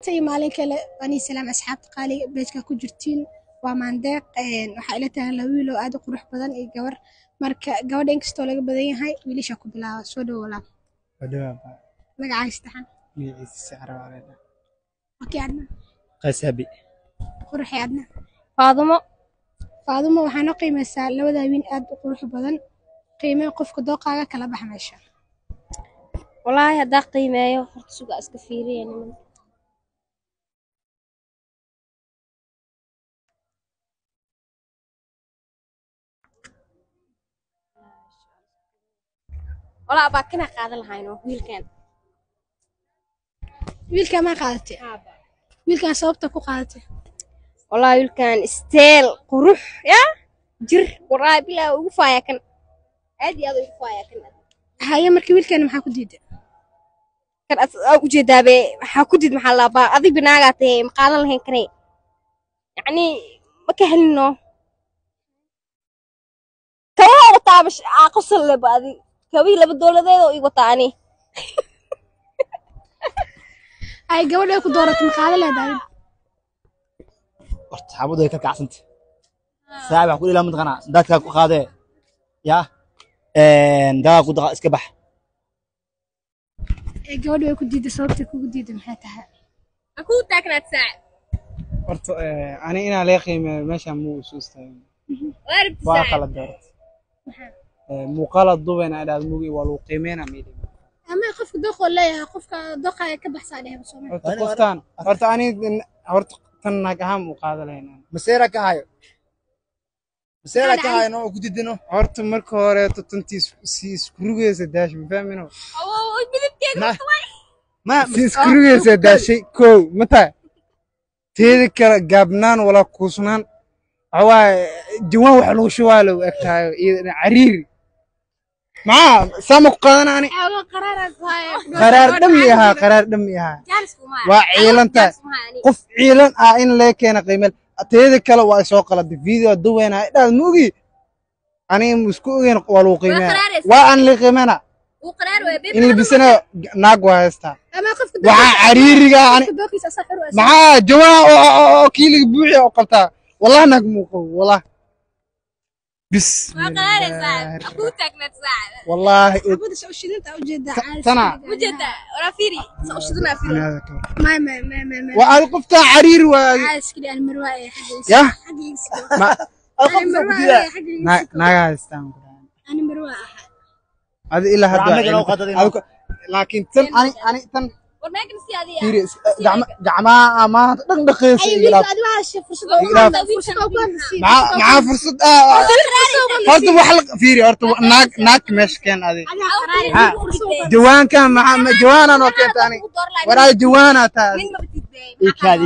تي مالين كلا أني سلام أصحاب قالي بيتك كوجرتين وماندق waxaa ila tahay laba wiil oo aad u qurux badan iyo gabar marka gabadha inkastoo laga badan yahay wiilasha ku bilaaba soo dhawaala magacaas taxan magaciisa Carawareeda okay adna Qasabi qurux adna Faadumo waxaan qiimeysaa labada wiil aad u qurux badan qiimee qofka dooqaaga kala bax meesha wallahi hadaa qiimeeyo horta suga iska fiiriyeen wala abakina qaadan lahayno wiilka ma qaadatay wiilkan sababta ku qaadatay wallahi wiilkan steel qurux ya jir waraa bilaa ugu faaya kan aad iyo aad ugu faaya kan haye markii wiilkan maxaa ku diiday kan u jeedaabe waxa ku diid maxaa laaba adig binaagaatay ma qaadan lahayn kanay yani ma ka helino tawa taabash aqsal lebaadi kawi laba dowladeed oo igu taani ay gabadha ku dooratay ma qaadan leedahay horta xabadu ay ka kacsantay saaxiib ku ilaa mid qana dadka ku qaade ya daa ku daqa iska bax gabadha way ku diiday sababta kugu diiday maxay tahay aku taagnaad saaxiib horta ani ina la qiimeeyo meesha muu soo istaagay waa kala doortay muuqaalad duubeen ay dhaad mugi waa loo qiimeena meedii ama qofka dooq leeyahay qofka dooqaya ka baxsaa dhahay Soomaaliya qoftaan horta ani horta tan naag ahaan u qaadaleena maseera ka hayo noo ku didino horta marka hore tantiis si iskurugeysa daash ma fahmino oo midabkeeda ma si iskurugeysa daashay ko mata teeda kala gaabnaan wala kuusnaan awaa jawaan wax lagu shuwaalo egtaayo iyo cariiri ما سامك قادناني قرار دميها وعيلنتا قف عيلن إن لكن قيمة تيجي كلا واسوق على الفيديو دوينا هذا موجي أنا مسكوين والو قيمة وأن لقيمنا إن بسنا ناقوا هستا وعريري يعني مع جوا كيلي بوعي وقلتها والله نقموكو والله بس والله أبدا سأشيد أنت أوجد سنة وجد ورافيري سأشيدنا فيري ما وألقفت عرير عايز كده المروائي يا حقي ما ألقفت كده ناقة استام أنا مروائي هذا إلا هذا لكن تن أنا تن ورناك نسي هذه جماعة ما دقيقة أيوة مع فرصة هرتو وحلق فيري هرتو ناك مش كان هذه جوان كان مع جوان أنا وكنت أنا وراي جوانا تاز إيكاد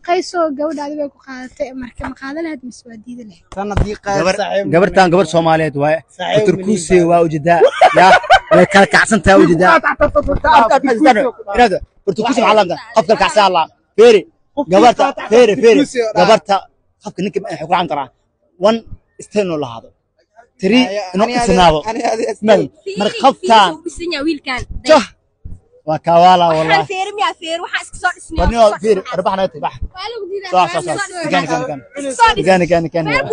قيسو جودة هذه بيكو قادة مركب مقادة لها مسوديد له سنة دقيقة قبر سوماليات واي تركوسي ووجداء يا كان كعسنتها وجداء هذا تركوسي معلم ده قفل كعسان الله فيري قبرتها فيري قبرتها خفك نكب حكوا عن ترى وان استنوا لهذا تري نقص نابو مرخفتان بسنيا ويل كان وكوالا والله فير ميا فير وحاسك صار اسنيا ونيو فير ربحنا تبح صح كان